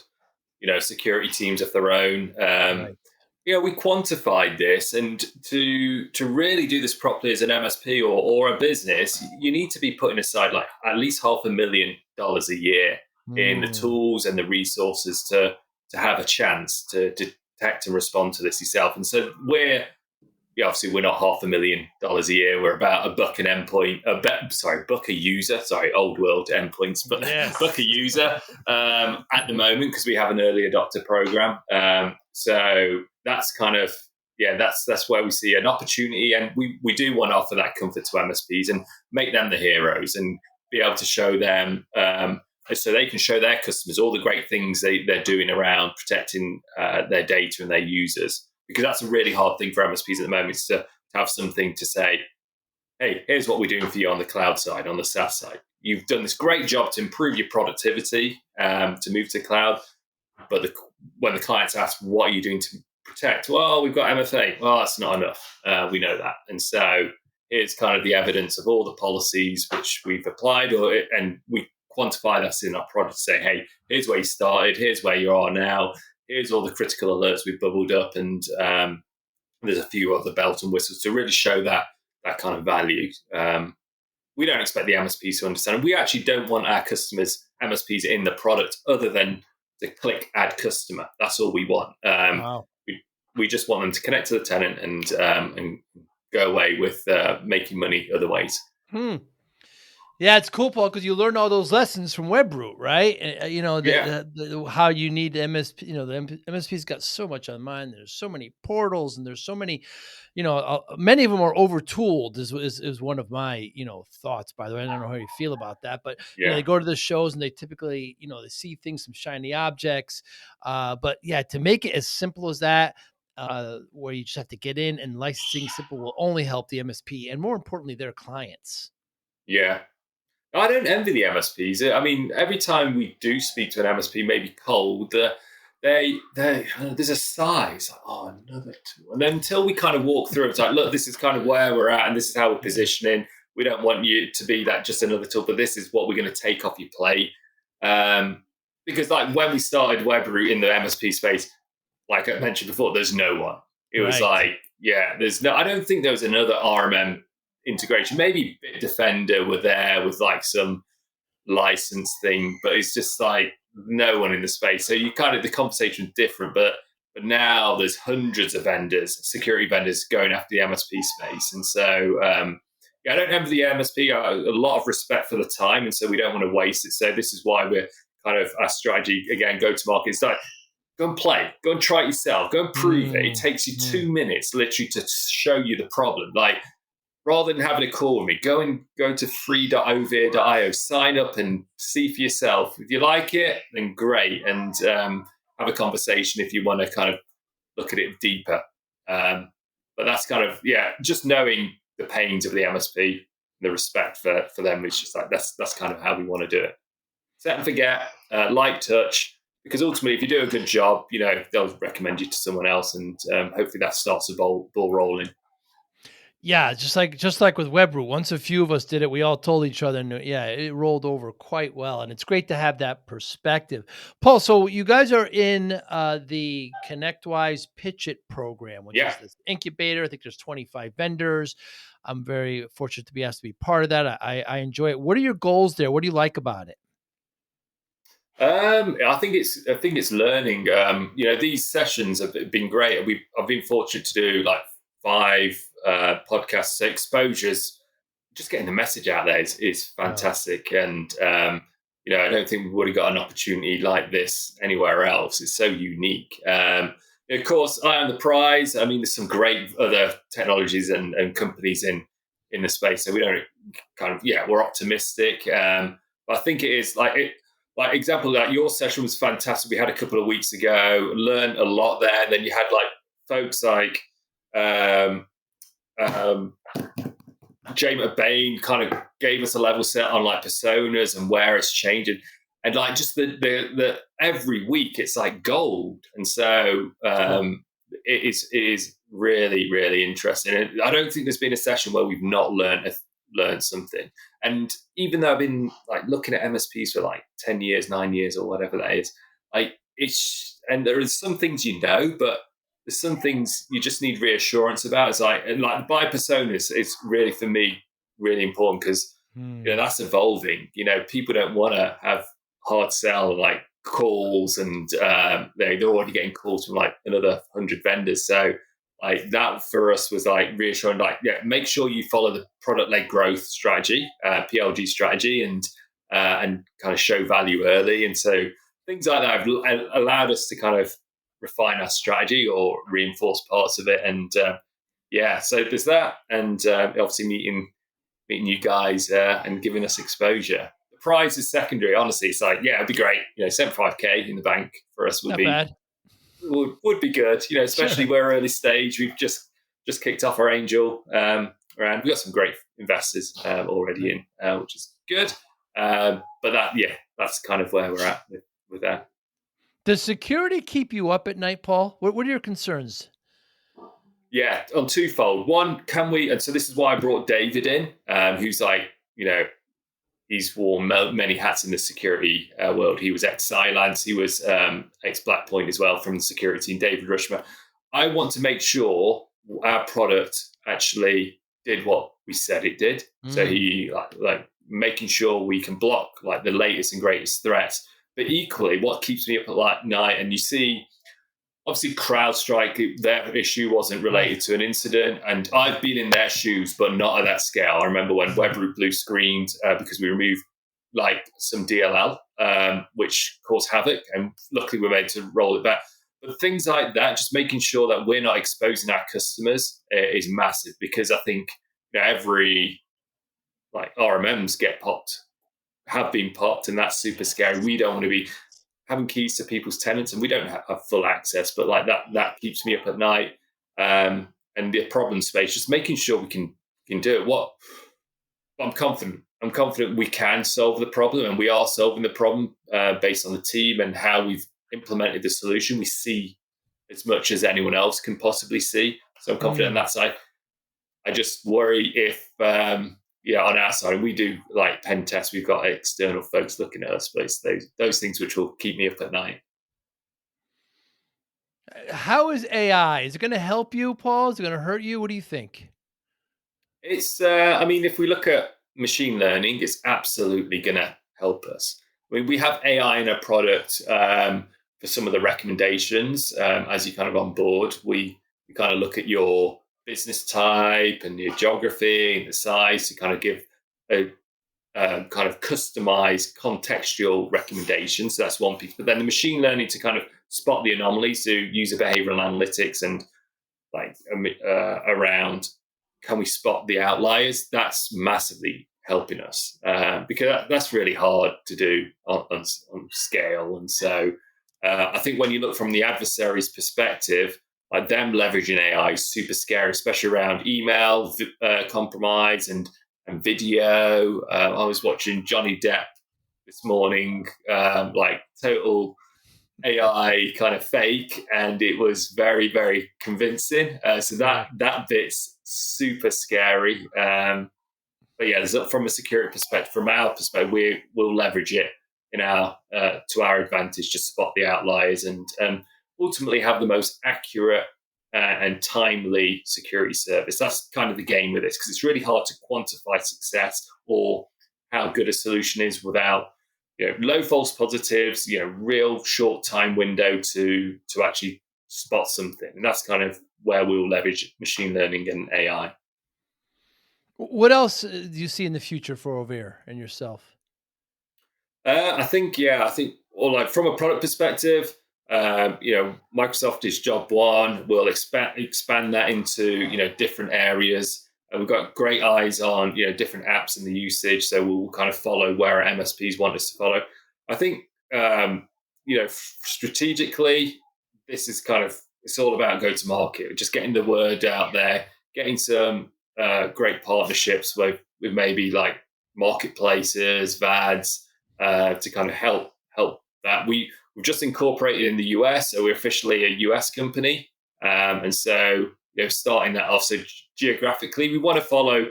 security teams of their own. Right. We quantified this, and to really do this properly as an MSP or a business, you need to be putting aside like at least $500,000 a year in the tools and the resources to have a chance to detect and respond to this yourself. And so obviously we're not $500,000 a year. We're about $1 an endpoint, $1 a user. Old world endpoints, but yes. $1 a user at the moment because we have an early adopter program. So that's kind of, that's where we see an opportunity. And we do want to offer that comfort to MSPs and make them the heroes and be able to show them so they can show their customers all the great things they're doing around protecting their data and their users. Because that's a really hard thing for MSPs at the moment, is to have something to say, hey, here's what we're doing for you on the cloud side, on the SaaS side. You've done this great job to improve your productivity, to move to cloud. But when the clients ask, what are you doing to protect? Well, we've got MFA. Well, that's not enough. We know that. And so here's kind of the evidence of all the policies which we've applied, and we quantify that in our product to say, hey, here's where you started, here's where you are now, here's all the critical alerts we've bubbled up, and there's a few other bells and whistles to really show that kind of value. We don't expect the MSPs to understand. We actually don't want our customers, MSPs, in the product other than to click add customer. That's all we want. Wow. We just want them to connect to the tenant and go away with making money other ways. Yeah, it's cool, Paul, because you learn all those lessons from Webroot, right? How you need MSP. The MSP's got so much on mind. There's so many portals, and there's so many, many of them are overtooled. Is one of my thoughts. By the way, I don't know how you feel about that, but they go to the shows and they typically they see things, some shiny objects. But to make it as simple as that. Where you just have to get in, and licensing simple will only help the MSP and more importantly their clients. Yeah. I don't envy the MSPs. I mean, every time we do speak to an MSP, maybe cold, there's a sigh. It's like, oh, another tool. And then until we kind of walk through, it's like, look, this is kind of where we're at, and this is how we're positioning. We don't want you to be that just another tool, but this is what we're going to take off your plate. because like when we started Webroot in the MSP space, like I mentioned before, there's no one. It was like, I don't think there was another RMM integration. Maybe Bitdefender were there with like some license thing, but it's just like no one in the space. So the conversation is different, but now there's hundreds of vendors, security vendors going after the MSP space. And so, I don't have the MSP, a lot of respect for the time. And so we don't want to waste it. So this is why we're kind of our strategy, again, go to market. It's like, go and play, go and try it yourself, go and prove it. It takes you 2 minutes literally to show you the problem. Like, rather than having a call with me, go to free.overe.io, sign up and see for yourself. If you like it, then great. And have a conversation if you want to kind of look at it deeper. But that's kind of, just knowing the pains of the MSP, the respect for them is just like, that's kind of how we want to do it. Set and forget, light touch, because ultimately, if you do a good job, they'll recommend you to someone else, and hopefully that starts the ball rolling. Yeah, just like with Webroot, once a few of us did it, we all told each other, and it rolled over quite well, and it's great to have that perspective. Paul, so you guys are in the ConnectWise PitchIT program, which is this incubator. I think there's 25 vendors. I'm very fortunate to be asked to be part of that. I enjoy it. What are your goals there? What do you like about it? I think it's learning. These sessions have been great. I've been fortunate to do like 5 podcasts, so exposures. Just getting the message out there is fantastic, and I don't think we would have got an opportunity like this anywhere else. It's so unique. Of course, eye on the prize. I mean, there's some great other technologies and companies in the space, so we don't we're optimistic. But I think it is like example, like your session was fantastic. We had a couple of weeks ago, learned a lot there. And then you had like folks like Jay McBain kind of gave us a level set on like personas and where it's changing. And like just the every week it's like gold. And so it is really, really interesting. And I don't think there's been a session where we've not learned something. And even though I've been like looking at MSPs for like 10 years, 9 years or whatever that is, like and there are some things but there's some things you just need reassurance about. It's like, and like by personas, it's really, for me, really important because that's evolving. People don't want to have hard sell like calls, and they're already getting calls from like another 100 vendors. So like that for us was like reassuring, like, make sure you follow the product-led growth strategy, PLG strategy, and kind of show value early. And so things like that have allowed us to kind of refine our strategy or reinforce parts of it. And so there's that. And obviously meeting you guys and giving us exposure. The prize is secondary. Honestly, it's like, it'd be great. 75K in the bank for us would Not be bad. Would be good, especially we're early stage. We've just kicked off our angel round. We've got some great investors already in, which is good. But that's kind of where we're at with that. Does security keep you up at night, Paul? What are your concerns? Yeah, on twofold. One, can we? And so this is why I brought David in, who's like, he's worn many hats in the security world. He was ex-Cylance. He was ex-Blackpoint as well from the security team, David Rushmer. I want to make sure our product actually did what we said it did. So he like making sure we can block like the latest and greatest threats. But equally, what keeps me up at night, and you see, obviously CrowdStrike, their issue wasn't related to an incident, and I've been in their shoes, but not at that scale. I remember when Webroot blue screened because we removed like some DLL, which caused havoc, and luckily we were able to roll it back. But things like that, just making sure that we're not exposing our customers is massive, because I think every like RMMs have been popped, and that's super scary. We don't want to be having keys to people's tenants, and we don't have full access, but like that keeps me up at night. And the problem space, just making sure we can do it. I'm confident we can solve the problem, and we are solving the problem based on the team and how we've implemented the solution. We see as much as anyone else can possibly see, so I'm confident on that side. I just worry if on our side, we do like pen tests. We've got external folks looking at us, but it's those things which will keep me up at night. How is AI? Is it going to help you, Paul? Is it going to hurt you? What do you think? It's, I mean, if we look at machine learning, it's absolutely going to help us. I mean, we have AI in a product for some of the recommendations. As you kind of on board, we kind of look at your business type and your geography and the size to kind of give a kind of customized contextual recommendations. So that's one piece. But then the machine learning to kind of spot the anomalies, to user behavioral analytics and like around, can we spot the outliers? That's massively helping us because that's really hard to do on scale. And so I think when you look from the adversary's perspective, like them leveraging AI is super scary, especially around email compromise and video. I was watching Johnny Depp this morning, like total AI kind of fake, and it was very, very convincing. So that bit's super scary. But yeah, from a security perspective, from our perspective, we'll leverage it in our to our advantage to spot the outliers and ultimately have the most accurate and timely security service. That's kind of the game with this, because it's really hard to quantify success or how good a solution is without low false positives, real short time window to actually spot something. And that's kind of where we'll leverage machine learning and AI. What else do you see in the future for Overe and yourself? I think, or like from a product perspective, Microsoft is job one. We'll expand that into, different areas. We've got great eyes on, different apps and the usage. So we'll kind of follow where our MSPs want us to follow. I think, strategically, this is it's all about go to market, just getting the word out there, getting some great partnerships with maybe like marketplaces, VADs, to kind of help that. We've just incorporated in the US, so we're officially a US company. And so, starting that off. So geographically, we want to follow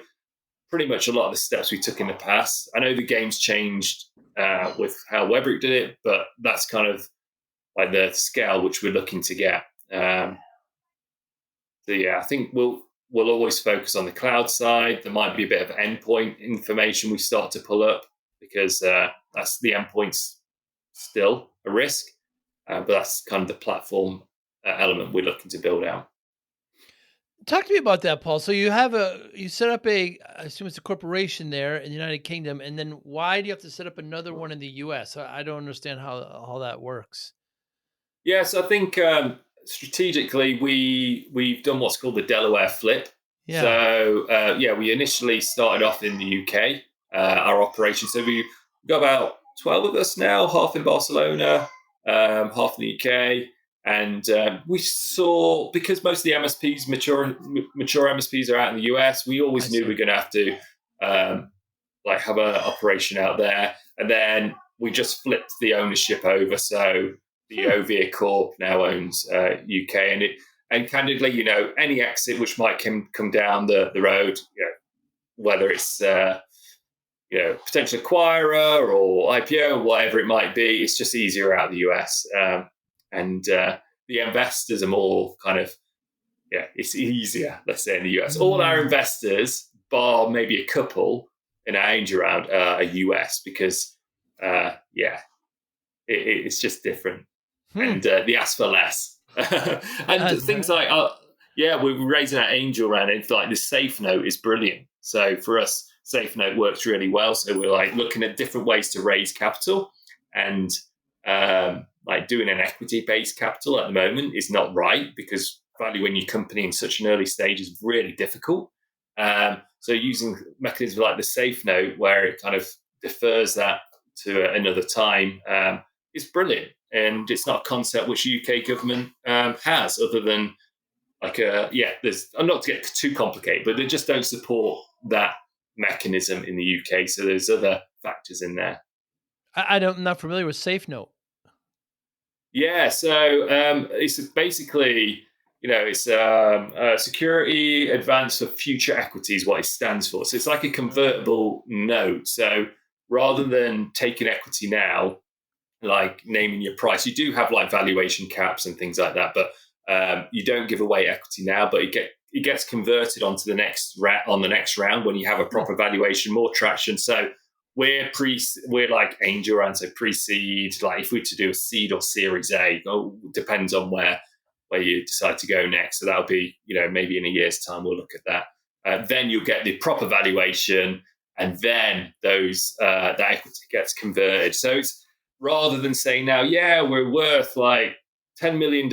pretty much a lot of the steps we took in the past. I know the game's changed with how Webroot did it, but that's kind of like the scale which we're looking to get. So yeah, I think we'll always focus on the cloud side. There might be a bit of endpoint information we start to pull up because that's the endpoint's still a risk, but that's kind of the platform element we're looking to build out. Talk to me about that, Paul. So you set up I assume it's a corporation there in the United Kingdom, and then why do you have to set up another one in the US? I don't understand how that works. Yeah, so I think strategically we've done what's called the Delaware flip. Yeah. So we initially started off in the UK, our operation. So we've got about 12 of us now, half in Barcelona, half in the UK. And we saw, because most of the MSPs, mature MSPs are out in the US, we always knew we were going to have to have an operation out there. And then we just flipped the ownership over. So the Overe Corp now owns UK. And candidly, any exit which might come down the road, whether it's potential acquirer or IPO or whatever it might be, it's just easier out of the US. And the investors are more kind of, it's easier, let's say, in the US. All our investors, bar maybe a couple in our angel round, are US because, it's just different. And they ask for less. And things like, we're raising our angel round. It's like the safe note is brilliant. So for us, safe note works really well. So we're like looking at different ways to raise capital, and like doing an equity-based capital at the moment is not right because valuing your company in such an early stage is really difficult. So using mechanisms like the safe note, where it kind of defers that to another time, is brilliant. And it's not a concept which UK government has, other than there's, I'm not to get too complicated, but they just don't support that mechanism in the UK. So there's other factors in there. I'm not familiar with Safe Note. Yeah, so it's basically it's Security Advance for Future Equity is what it stands for. So it's like a convertible note. So rather than taking equity now, like naming your price, you do have like valuation caps and things like that, but you don't give away equity now, but it gets converted onto the next round when you have a proper valuation, more traction. So we're like angel round, so pre-seed. Like if we were to do a seed or Series A, depends on where you decide to go next. So that'll be, maybe in a year's time we'll look at that. Then you'll get the proper valuation, and then that equity gets converted. So it's rather than saying now, we're worth like $10 million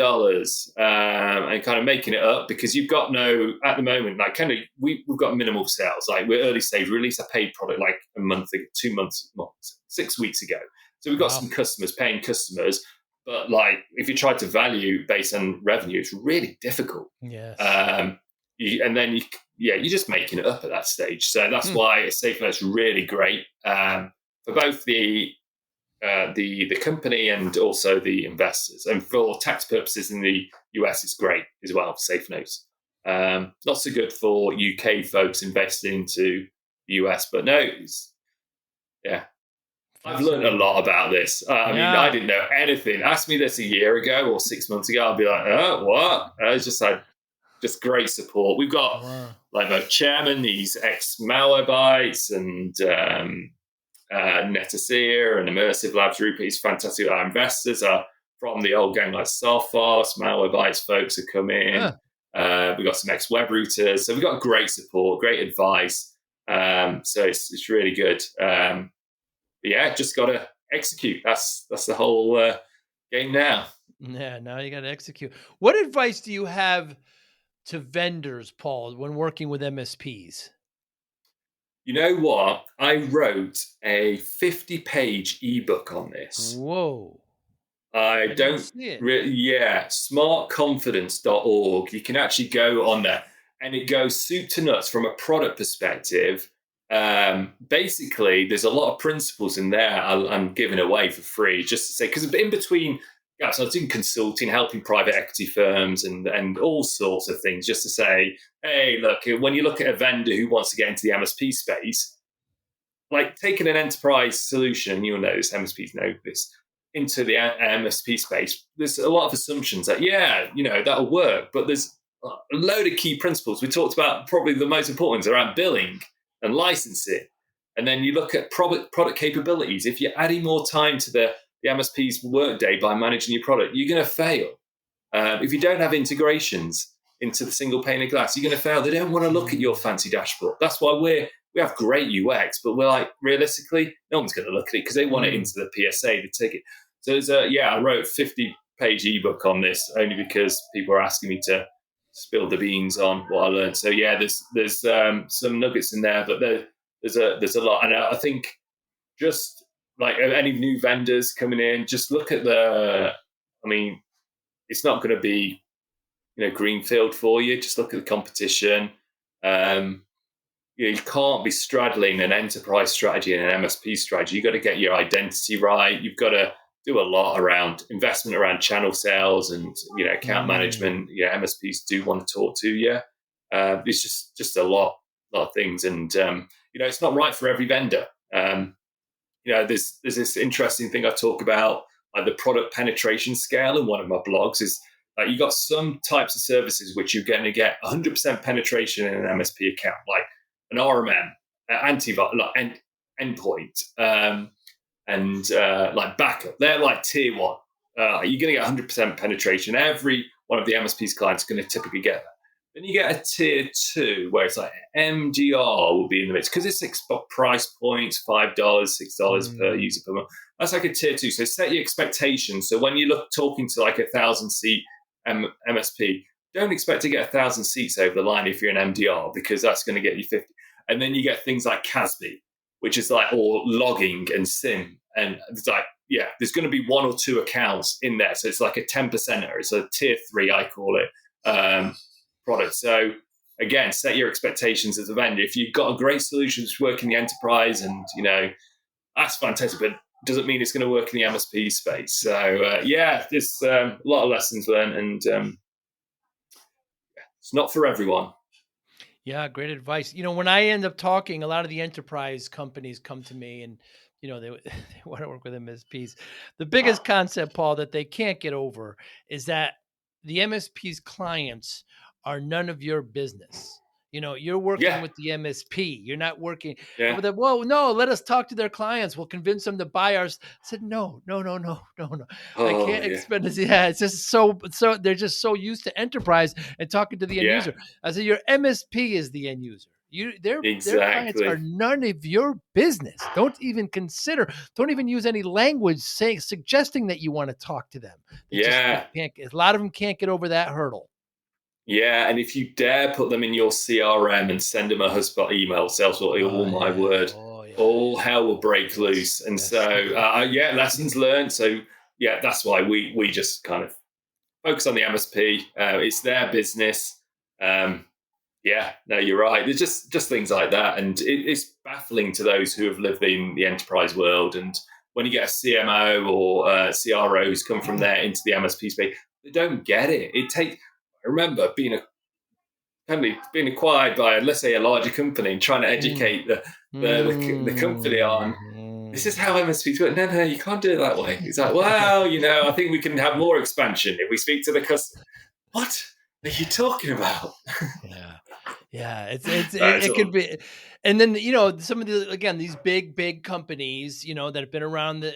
and kind of making it up, because you've got at the moment, like kind of we've got minimal sales. Like we're early stage. We released a paid product like a month ago, 2 months, 6 weeks ago. So we've got some customers, paying customers. But like if you try to value based on revenue, it's really difficult. Yes. You're just making it up at that stage. So that's why a safe note's really great for both the company and also the investors. And for tax purposes in the US, it's great as well, safe notes. Not so good for UK folks investing into the US, but I've learned a lot about this. I mean, I didn't know anything. Ask me this a year ago or 6 months ago, I'd be like, what? I just had great support. We've got like our chairman, he's ex-Malwarebytes and Netasir and Immersive Labs. Rupert, he's fantastic. Our investors are from the old gang like Sophos, Malwarebytes folks have come in. We've got some ex-Webrooters. So we've got great support, great advice. So it's really good. Just got to execute. That's the whole game now. Yeah, now you got to execute. What advice do you have to vendors, Paul, when working with MSPs? You know what? I wrote a 50-page ebook on this. Whoa. I don't see it. Smartconfidence.org. You can actually go on there, and it goes soup to nuts from a product perspective. Basically, there's a lot of principles in there I'm giving away for free, just to say, because in between, so I was doing consulting, helping private equity firms and all sorts of things, just to say, hey, look, when you look at a vendor who wants to get into the MSP space, like taking an enterprise solution, you'll know this, MSPs know this, into the MSP space, there's a lot of assumptions that, that'll work, but there's a load of key principles. We talked about probably the most important ones around billing and licensing. And then you look at product capabilities. If you're adding more time to the MSP's workday by managing your product, you're going to fail. If you don't have integrations into the single pane of glass, you're going to fail. They don't want to look at your fancy dashboard. That's why we have great UX, but we're like, realistically, no one's going to look at it because they want it into the PSA to take it. So I wrote a 50-page ebook on this only because people are asking me to spill the beans on what I learned. So there's some nuggets in there, but there's a lot. And I think just like any new vendors coming in, just look at it's not going to be, greenfield for you. Just look at the competition. You can't be straddling an enterprise strategy and an MSP strategy. You've got to get your identity right. You've got to do a lot around investment around channel sales and account management. MSPs do want to talk to you. It's just a lot of things, and it's not right for every vendor. There's this interesting thing I talk about, like the product penetration scale in one of my blogs is like you got some types of services which you're going to get 100% penetration in an MSP account, like an RMM, antivirus, endpoint, and like backup. They're like tier one. You're going to get 100% penetration. Every one of the MSP's clients is going to typically get that. Then you get a tier two where it's like MDR will be in the mix because it's price points, $5, $6 per user per month. That's like a tier two. So set your expectations. So when you talking to like 1,000-seat MSP, don't expect to get 1,000 seats over the line if you're an MDR, because that's going to get you 50. And then you get things like CASB, which is like, or logging and SIM. And it's like, there's going to be one or two accounts in there. So it's like a 10%er. It's a tier three, I call it, product. So again, set your expectations as a vendor. If you've got a great solution to work in the enterprise and, that's fantastic, but doesn't mean it's going to work in the MSP space. So there's a lot of lessons learned, and it's not for everyone. Yeah, great advice. When I end up talking, a lot of the enterprise companies come to me and, they, they want to work with MSPs. The biggest concept, Paul, that they can't get over is that the MSP's clients are none of your business. You're working Yeah, with the MSP. You're not working. yeah. Well, no, let us talk to their clients. We'll convince them to buy ours. I said, no, no, no, no, no, no. I Oh, can't yeah, expend this. Yeah, it's just so they're just so used to enterprise and talking to the end yeah, user. I said, your MSP is the end user. Their clients are exactly. none of your business. Don't even use any language suggesting that you want to talk to them. They Yeah, can't. A lot of them can't get over that hurdle. yeah. And if you dare put them in your CRM and send them a HubSpot email, Salesforce, Oh oh my yeah. word, Oh yeah. all hell will break Yes. loose. And Yes. so, yeah, lessons learned. So, yeah, that's why we just kind of focus on the MSP. It's their business. Yeah, no, you're right. There's just things like that, and it's baffling to those who have lived in the enterprise world. And when you get a CMO or CROs come from there into the MSP space, they don't get it. I remember being acquired by, let's say, a larger company and trying to Mm. educate the company on this is how MSPs work. No, no, you can't do it that way. It's like, well, I think we can have more expansion if we speak to the customer. What are you talking about? Yeah. Yeah, That's it could all. be, and then some of these big companies that have been around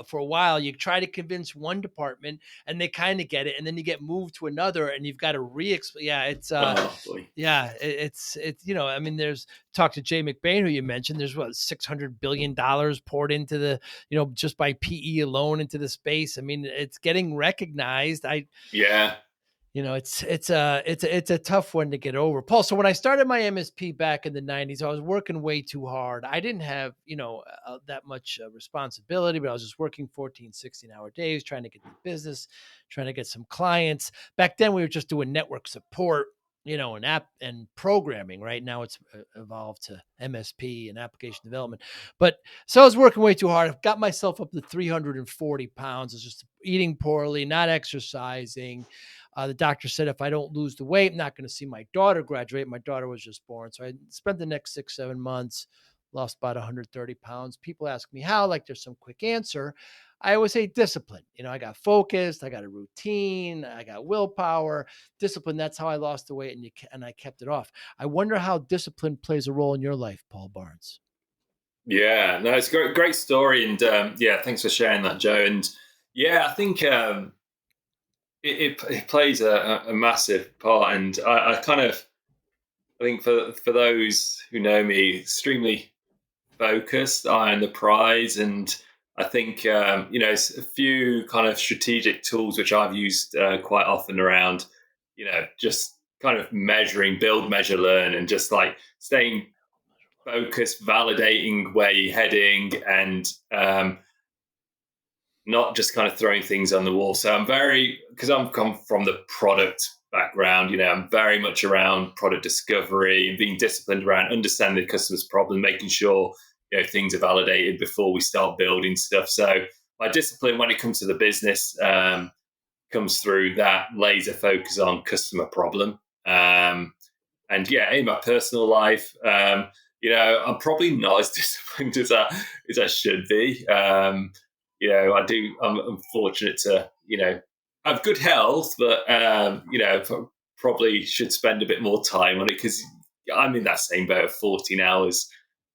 for a while. You try to convince one department, and they kind of get it, and then you get moved to another, and you've got to re-explain. Yeah, Oh boy. I mean, there's talk to Jay McBain, who you mentioned. There's what $600 billion poured into the just by PE alone into the space. I mean, it's getting recognized. Yeah. It's a tough one to get over, Paul. So when I started my MSP back in the 90s, I was working way too hard. I didn't have, that much responsibility, but I was just working 14, 16-hour days, trying to get the business, trying to get some clients. Back then we were just doing network support, and app and programming. Right now it's evolved to MSP and application development. But so I was working way too hard. I got myself up to 340 pounds. I was just eating poorly, not exercising. The doctor said if I don't lose the weight, I'm not going to see my daughter graduate. My daughter was just born. So I spent the next 6-7 months, lost about 130 pounds. People ask me how, like there's some quick answer. I always say discipline. I got focused, I got a routine, I got willpower, discipline. That's how I lost the weight, and I kept it off. I wonder how discipline plays a role in your life, Paul Barnes. Yeah. No, it's a great story, and yeah, thanks for sharing that, Joe. And yeah, I think it plays a massive part, and I think for those who know me, extremely focused, eye on the prize, and I think it's a few kind of strategic tools which I've used quite often around, just kind of measuring, build, measure, learn, and just like staying focused, validating where you're heading, and not just kind of throwing things on the wall. So because I'm come from the product background, I'm very much around product discovery and being disciplined around understanding the customer's problem, making sure things are validated before we start building stuff. So my discipline when it comes to the business comes through that laser focus on customer problem. And yeah, in my personal life, I'm probably not as disciplined as I should be. I'm fortunate to, have good health, but, probably should spend a bit more time on it because I'm in that same boat of 14 hours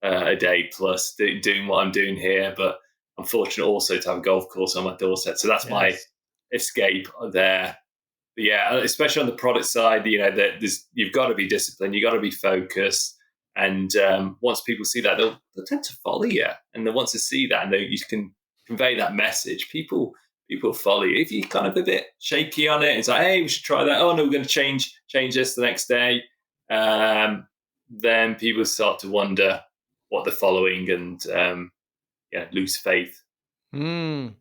a day plus doing what I'm doing here. But I'm fortunate also to have a golf course on my doorstep. So that's my Yes. escape there. But yeah, especially on the product side, you've got to be disciplined, you've got to be focused. And once people see that, they'll tend to follow you. And they want to see that, and you can convey that message. People follow you. If you're kind of a bit shaky on it, it's like, hey, we should try that. Oh no, we're going to change this the next day. Then people start to wonder what they're following and lose faith. Mm.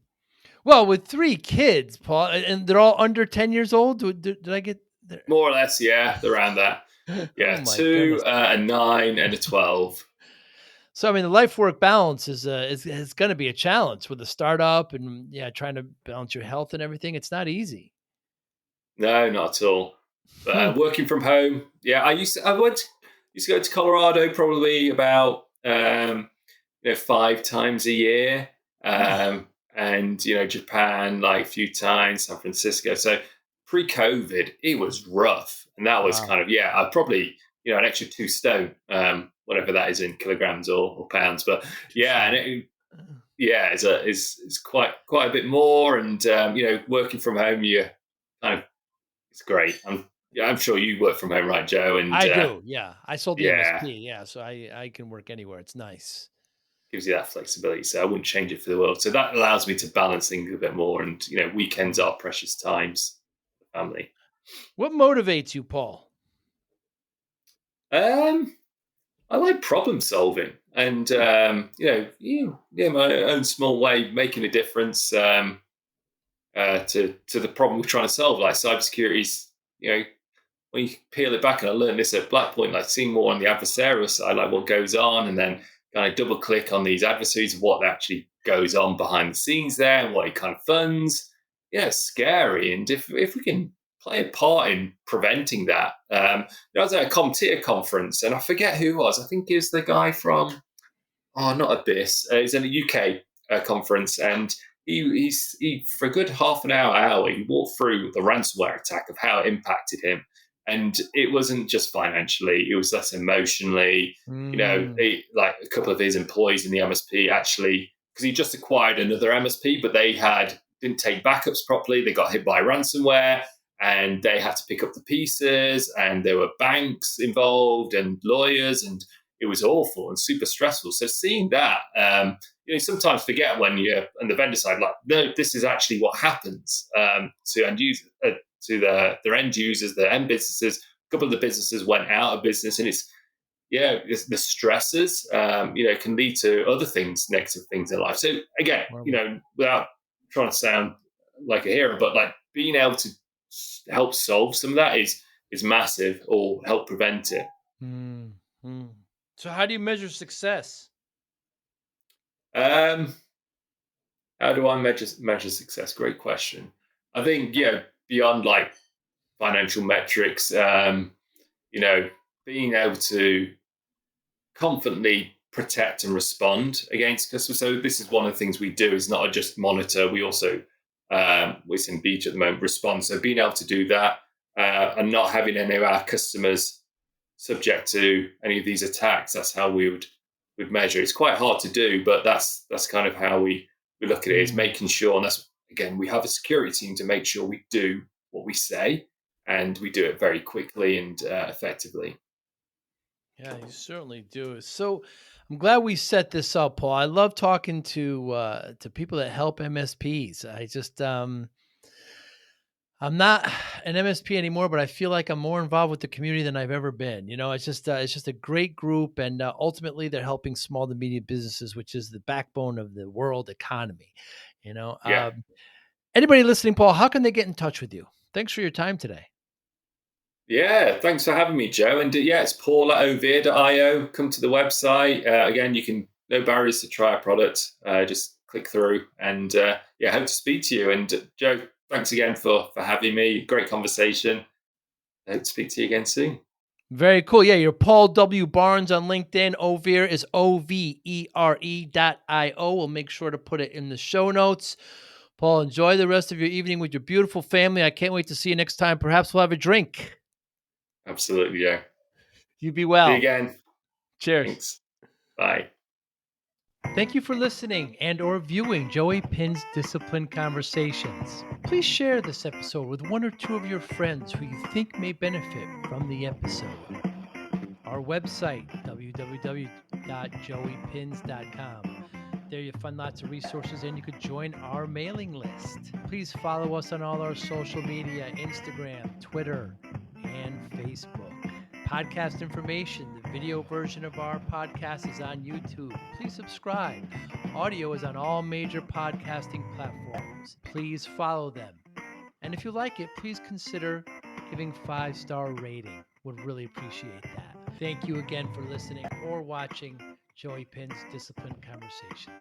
Well, with 3 kids, Paul, and they're all under 10 years old. Did I get there? More or less, yeah, around that. Oh Yeah, my 2, goodness. a 9, and a 12. So I mean, the life work balance is going to be a challenge with the startup and trying to balance your health and everything. It's not easy. No, not at all. Working from home, I used to go to Colorado probably about 5 times a year, and Japan like a few times, San Francisco. So pre-COVID, it was rough, and that was kind of I probably an extra 2 stone, whatever that is in kilograms or pounds, but it's quite a bit more, and working from home, it's great. I'm sure you work from home, right, Joe? And I do. Yeah, I sold the MSP. Yeah, so I can work anywhere. It's nice. Gives you that flexibility. So I wouldn't change it for the world. So that allows me to balance things a bit more. And weekends are precious times for family. What motivates you, Paul? I like problem solving, and my own small way making a difference to the problem we're trying to solve. Like cybersecurity is, when you peel it back, and I learned this at Blackpoint, like seeing more on the adversarial side, like what goes on, and then kind of double click on these adversaries, what actually goes on behind the scenes there, and what it kind of funds. Yeah, it's scary. And if we can play a part in preventing that. I was at a CompTIA conference, and I forget who it was. I think it was the guy from, not Abyss. He's in a UK conference, and he for a good half an hour, he walked through the ransomware attack of how it impacted him. And it wasn't just financially; it was less emotionally. Like a couple of his employees in the MSP actually, because he just acquired another MSP, but they didn't take backups properly. They got hit by ransomware, and they had to pick up the pieces. And there were banks involved and lawyers, and it was awful and super stressful. So seeing that, you sometimes forget when you're on the vendor side, like, no, this is actually what happens to end users. To their end users, their end businesses. A couple of the businesses went out of business, and it's the stresses, can lead to other things, negative things in life. So again, without trying to sound like a hero, but like being able to help solve some of that is massive, or help prevent it. Mm-hmm. So how do you measure success? How do I measure success? Great question. I think, beyond like financial metrics, being able to confidently protect and respond against customers. So this is one of the things we do, is not just monitor. We also, it's in beta at the moment, respond. So being able to do that, and not having any of our customers subject to any of these attacks, that's how we would measure. It's quite hard to do, but that's kind of how we look at it, is making sure, and that's, again, we have a security team to make sure we do what we say, and we do it very quickly and effectively. Yeah, you certainly do. So I'm glad we set this up, Paul. I love talking to people that help MSPs. I just I'm not an MSP anymore, but I feel like I'm more involved with the community than I've ever been. It's just a great group, and ultimately they're helping small to medium businesses, which is the backbone of the world economy. Anybody listening, Paul, how can they get in touch with you? Thanks for your time today. Yeah, thanks for having me, Joe. And it's paul@overe.io. Come to the website. Again, you can, no barriers to try our product. Just click through, and hope to speak to you. And Joe, thanks again for having me. Great conversation. I hope to speak to you again soon. Very cool. Yeah, you're Paul W. Barnes on LinkedIn. Overe is OVERE.io. We'll make sure to put it in the show notes. Paul, enjoy the rest of your evening with your beautiful family. I can't wait to see you next time. Perhaps we'll have a drink. Absolutely, yeah. You be well. See you again. Cheers. Thanks. Bye. Thank you for listening and or viewing Joey Pinz Disciple Conversations. Please share this episode with one or two of your friends who you think may benefit from the episode. Our website, www.joeypinz.com. There you'll find lots of resources, and you could join our mailing list. Please follow us on all our social media, Instagram, Twitter, and Facebook. Podcast information, the video version of our podcast is on YouTube. Please subscribe. Audio is on all major podcasting platforms. Please follow them. And if you like it, please consider giving 5-star rating. Would really appreciate that. Thank you again for listening or watching Joey Pinz Disciple Conversations.